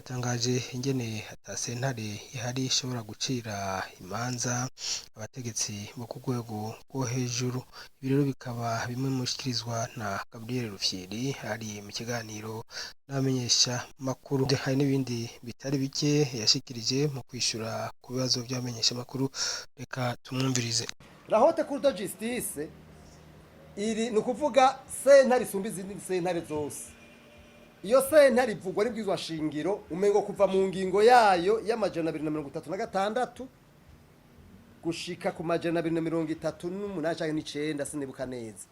yatangaje ingene ata sentare ihari ishobora gucira imanza abategetsi bo ku rwego rwo hejuru. Ibi rero bikaba bimwe mu bishikirizwa na Gabriel Rufyiri ari mu kiganiro n'abamenyesha makuru. Hari n'ibindi bitari bike yashikirije mu kwishura ku bibazo by'abamenyesha makuru, reka tumwumvirize. La Haute Cour de Justice iri ni ukuvuga sentare isumba izindi sentare zose. Iyo sentare ivugwa n'ibwizwa shingiro umengo kuva mu ngingo yayo y'amajana 236 gushika ku majana 238 canke 9 sinibuka neza.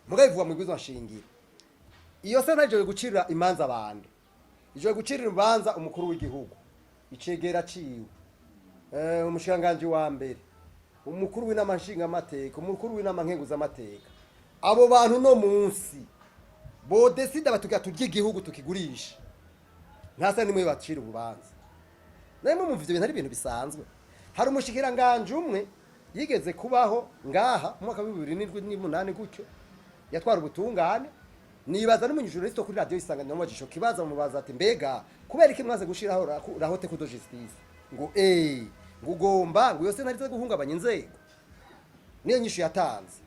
Muga ivugwa mu bwizwa shingiro. Iyo sentare ijoye gucira imanza abantu. Ijoye gucira imanza umukuru w'igihugu. Icegera ciwe. Umushanganje wa mbere. Umukuru w'inama nshinga amateka, umukuru w'inama nkenguza amateka. Abo bantu no munsi bo decide batuga turya igihugu tukigurisha. Ntasa nimwe bacira ububanza. Namwe muvye ibintu ari ibintu bisanzwe. Hari umushikiranganje umwe yigeze kubaho ngaha mu mwaka wa 2008 gutyo yatwara ubutungane. Nibaza n'umunyururiste kuri radio Isanganiro n'amajisho kibaza mubaza ati mbega kubera iki mwaze gushiraho la Haute Cour de Justice ngo ngo ugomba ngo yose narize guhungabanya inzego niyo nyishu yatanze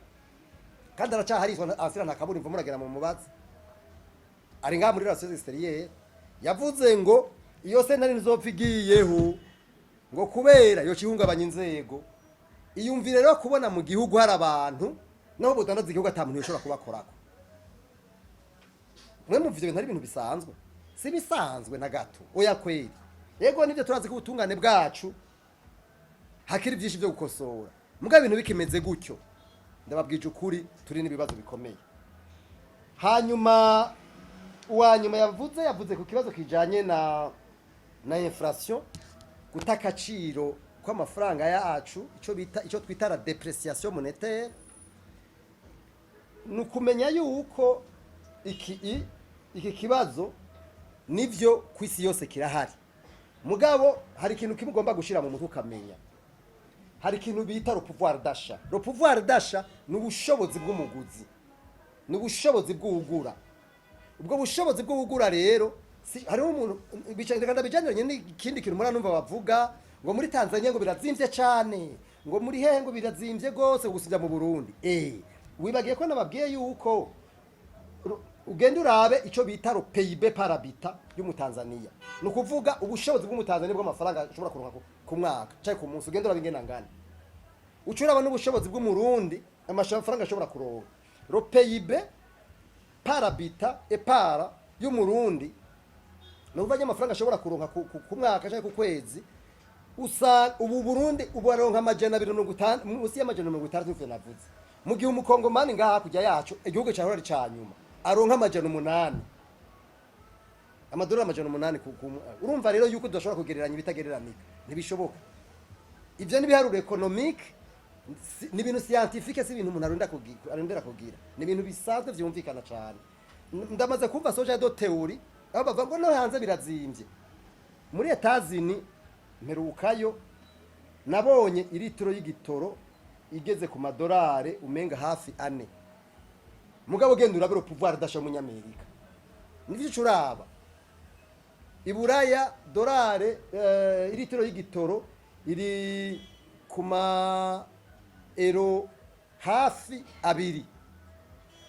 kandi aracahari asira ntakaburi mva muragera mu mubazi ari nga muri relation extérieure yavuze ngo iyo sentare nizopfa igiyeho ngo kubera yo kihungabanya inzego iyumvire rero kubona mu gihugu hari abantu naho budandaza igihugu atamuntu yashobora kubakorako. Mwe muvye ibintu ari ibintu bisanzwe si bisanzwe na gato oya kweli yego nivyo turazi ko ubutungane bwacu hakiri byinshi byo gukosora muga ibintu bikimeze gutyo ndababwije ukuri turi n'ibibazo bikomeye. Hanyuma uwanyuma yavuze ku kibazo kijanye na inflation gutakaciro kw'amafaranga yacu ico twita la depreciation monétaire. Nukumenya yuko iki kibazo nivyo kwisi yose kirahari mugabo hari ikintu kimugomba gushira mu mutwe ukamenya. Hari ikintu bita le pouvoir d'achat. Le pouvoir d'achat ni ubushobozi bw'umuguzi, ni ubushobozi bw'ugura. Ubwo bushobozi bw'ugura rero hariho umuntu bicandikana bijanye n'ikindi kintu muri numva bavuga ngo muri Tanzania ngo birazimvye cyane ngo muri hehe ngo birazimvye gose gusubya mu Burundi. Wibagiye ko nababwiye yuko ugenda urabe ico bita le PIB par habitant y'umutanzania. Ni ukuvuga ubushobozi bw'umutanzania bw'amafaranga ashobora kuronka ku mwaka cyangwa ku munsi ugenda urabingena ngana. Ucuraba n'ubushobozi bw'umurundi amafaranga ashobora kuronka. Le PIB par habitant et par y'umurundi no kuvanya amafaranga ashobora kuronka ku mwaka cyangwa ku kwezi usa ubu Burundi ubaronka amajana 250 musi y'amajana 250 navuze. Mu gihe umukongomani ngaha kujya yacu igihugu cyahora ari cyanyuma aronka amajana 8 amadolari amajana 8 urumva rero yuko tudashobora kugereranya ibitagereranika ntibishoboka. Ivyo ni biharuro economique ni ibintu scientifique si ibintu umuntu arondera kugira ni ibintu bisanzwe vyumvikana cyane. Ndamaze kumva soja do theory abo bavuga ngo no hanze birazimvye muri Etazini mperukayo nabonye iritiro y'igitoro igeze ku madolari umenga hafi 4 mugabo genda urabero pouvoir d'achat mu Nyamerika nivyo curaba iburaya dolari iritiro y'igitoro iri kuma euro hafi 2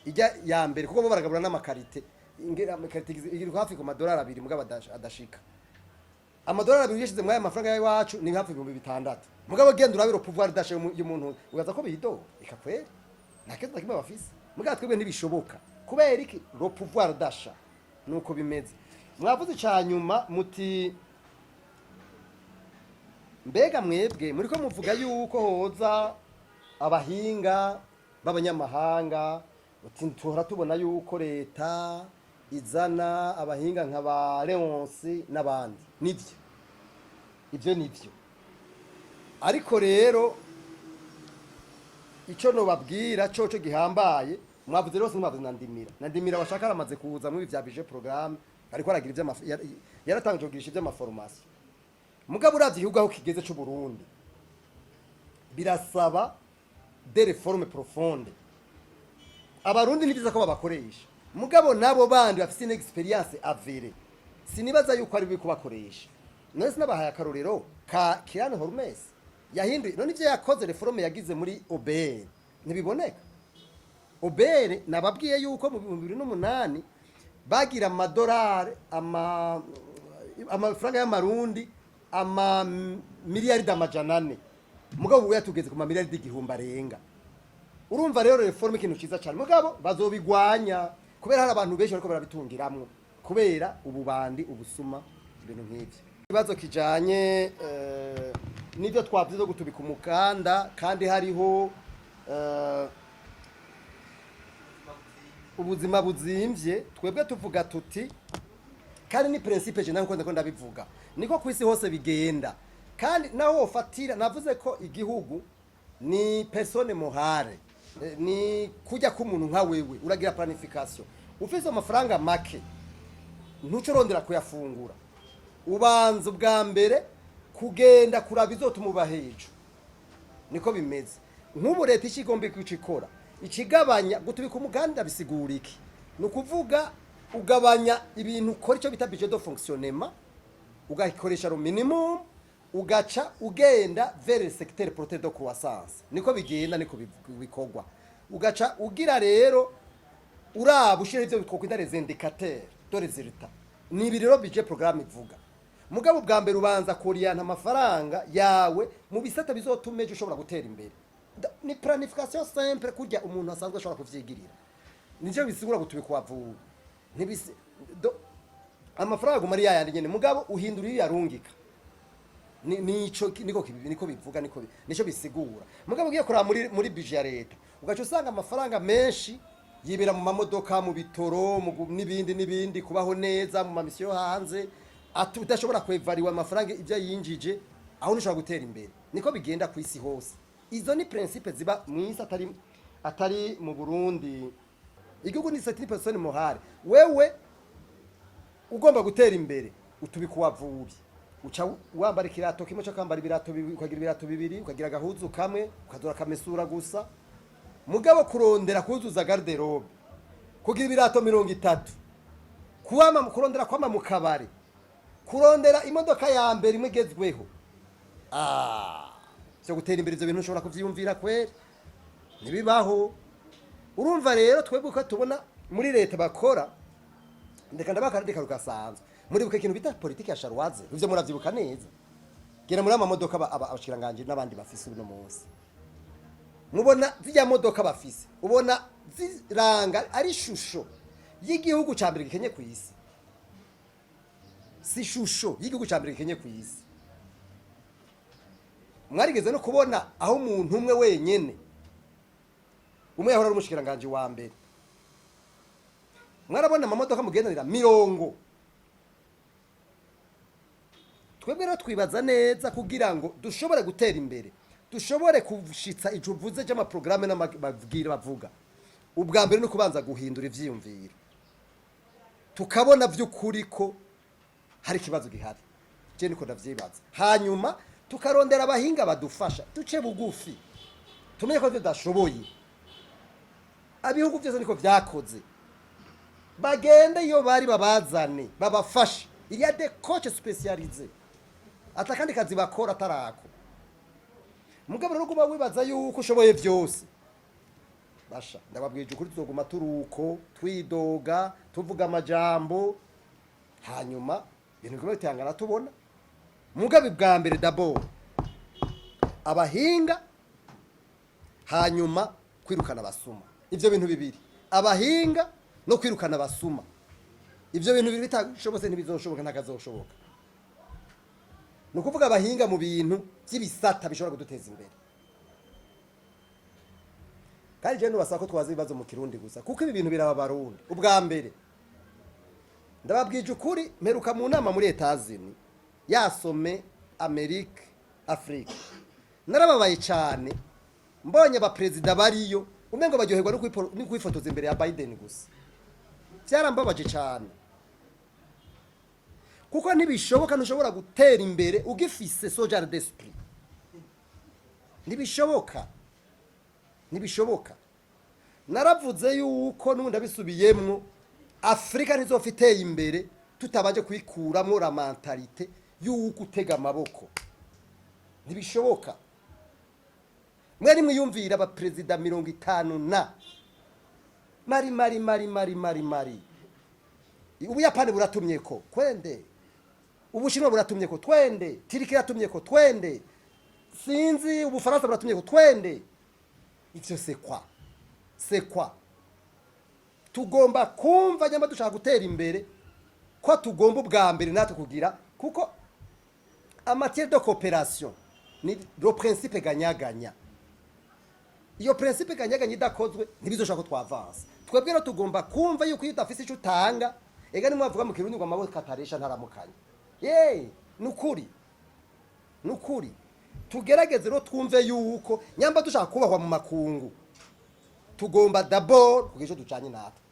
ijya ya mbere kuko bo baragabura n'amakarite ingera amakarite iri hafi ku madolari 2 mugabo adashika amadolari 2 yishize mwaye amafaranga yacu ni hafi 6,000 mugabo genda urabero pouvoir d'achat y'umuntu ugaza ko bido ikakwera nakeza kimwe bafise mugabo twebwe ntibishoboka kubera iki le pouvoir d'achat nuko bimeze. Mwavuze cyanyuma muti mbega mwebwe muri ko muvuga yuko hoza abahinga b'abanyamahanga uti tuhora tubona yuko leta izana abahinga nka ba Leonce n'abandi nivyo ivyo nivyo ariko rero ico no babwira coco gihambaye mwavuze rose mwavuze nandimira bashaka aramaze kuza muri vya budget programme ariko aragira yaratangije kugirisha ivy'amaformation mugabo uravye igihugu aho kigeze cyo Burundi birasaba des réformes profondes. Abarundi nibyiza ko babakoresha mugabo nabo bandi bafite une experience avérée sinibaza yuko ari bikubakoresha. None sinabahaye akarorero ka Kirane Hormes yahinduye none ivyo yakoze reforme yagize muri OBR ntibiboneka. OBR nababwiye yuko mu 2008 bagira amadolari amafaranga y'amarundi miliyari amajana 4 mugabo ubu yatugeze ku miliyari igihumbi arenga. Urumva rero reforme ikintu ciza cyane mugabo bazobigwanya kubera hari abantu benshi bariko barabitungiramwo kubera ububandi ubusuma ibintu nk'ivyo. Ikibazo kijanye nibyo twavuze zo gutubika umukanda kandi hariho ubuzima buzimvye twebwe tuvuga tuti kandi ni principe je nanko ndabivuga niko kwisi hose bigenda kandi naho ofatira navuze ko igihugu ni persone morale ni kujya k'umuntu nka wewe uragira planification ufise amafaranga make ntucorondera kuyafungura ubanza ubwa mbere kugenda kuraba izotumuba hejo niko bimeze nk'ubu leta ikigombe kwicikora ikigabanya gutubika umuganda bisigura iki nukuvuga ugabanya ibintu ukora icyo bita budget de fonctionnement ugikoresha ro minimum ugaca ugenda vers le secteur porteur de croissance niko bigenda niko bikogwa ugaca ugira rero uraba ushira ivyo bikokwinda les indicateurs de résultat ni birero budget programme ivuga mugabo bwa mbere ubanza koriyana amafaranga yawe mu bisata bizotumeje ushobora gutera imbere ni planification simple kujya umuntu asanzwe ashobora kuvyigirira nico bisigura gutubika wavu ntibisi amafaranga muri yayandi nyene mugabo uhindura iyo yarungika nico niko bivuga nico bisigura mugabo ugiye kuraba muri budget ya leta ugaca usanga amafaranga menshi yibera mu mamodoka mu bitoro n'ibindi kubaho neza mu mamisiyo hanze atudashobora kwevariwa amafaranga ibyo yinjije aho nishobora gutera imbere niko bigenda ku isi hose. Izo ni principe ziba mwisi atari mu Burundi. Igihugu ni setini persone morale wewe ugomba gutera imbere utubika wavubye uca wambara kirato kimwe cyo kambara ibirato ukagira ibirato bibiri ukagira gahuzu kamwe ukadora kamesura gusa mugabo kurondera kuzuza garderobe kugira ibirato 30 kurondera kwama mu kabare kurondera imodoka ya mbere imwe igezweho cyo gutera imbere ibyo bintu ushobora kuvyumvira kweri nibibaho. Urumva rero twebwe ko tubona muri leta bakora ndeka ndabakarandika rukasanzwe muri buke kintu bita politique ya Charwaze ivyo muravyibuka neza gera muri amamodoka abashikiranganje n'abandi bafise uno munsi mubona zijya modoka bafise ubona ziranga ari shusho y'igihugu ca mbere gikenye ku isi si shusho y'igihugu ca mbere gikenye ku isi. Mwarigeze no kubona aho umuntu umwe wenyene umwe yahora ari umushikiranganje wa mbere mwarabona amamodoka mugendanira 100 twebwe rero twibaza neza kugira ngo dushobore gutera imbere dushobore kushitsa ijuvuze cy'ama programme n'amabwira bavuga ubwa mbere no kubanza guhindura ivyiyumviro tukabona vy'ukuri ko hari kibazo gihari je niko ndavyibaza hanyuma tukarondera abahinga badufasha duce bugufi tumenye ko tudashoboye abihugu byose niko vyakoze bagende iyo bari babazane babafashe il y a des coachs spécialisés atakandi kazi bakora atarako mugabo rero kuba wibaza yuko ushoboye byose basha ndababwije ukuri tuzoguma turuko twidoga tuvuga amajambo hanyuma ibintu bimwe bitangana tubona mugabe bwa mbere d'abord abahinga hanyuma kwirukana basuma ivyo bintu bibiri abahinga no kwirukana basuma ivyo bintu bibiri bitashobose ntibizoshoboka ntakazoshobora nukuvuga abahinga mu bintu by'ibisata bishobora kuduteza imbere kandi je nubasaba ko twaza ibibazo mu Kirundi gusa kuko ibi bintu biraba Barundi. Ubwa mbere ndababwije ukuri mperuka mu nama muri Etazini yasome Amerique Afrique narababaye cyane mbonye aba president bariyo umengo baryoherwa no kwifotoza imbere ya Biden gusa byarambabaje cyane kuko ntibishoboka ntushobora gutera imbere ugifise social d'esprit ntibishoboka naravuze yuko n'undi abisubiyemwo Afrika ntizofiteye imbere tutabanje kwikuramo la mentalite y'uko utega amaboko ntibishoboka. Mwari mwiyumvira aba president 50 na mari Ubuyapani buratumye ko kwende, Ubushinwa buratumye ko twende, Turiki yatumye ko twende, sinzi Ubufaransa buratumye ko twende. Ivyo c'est quoi tugomba kumva nyamba dushaka gutera imbere ko tugomba ubwa mbere natwe kugira, kuko en matière de coopération ni le principe gagnaganya. Iyo principe gagnaganya idakozwe ntibizoshaka ko twavansa. Twebwe rero tugomba kumva yuko iyo udafise icyo utanga, ega ni mwavuga mu kirundi ngo amaboko kataresha ntaramukanya. Nukuri tugerageze rero twumve yuko nyamba dushaka kubahwa mu makungu tugomba d'abord kugira icyo ducanye natwe.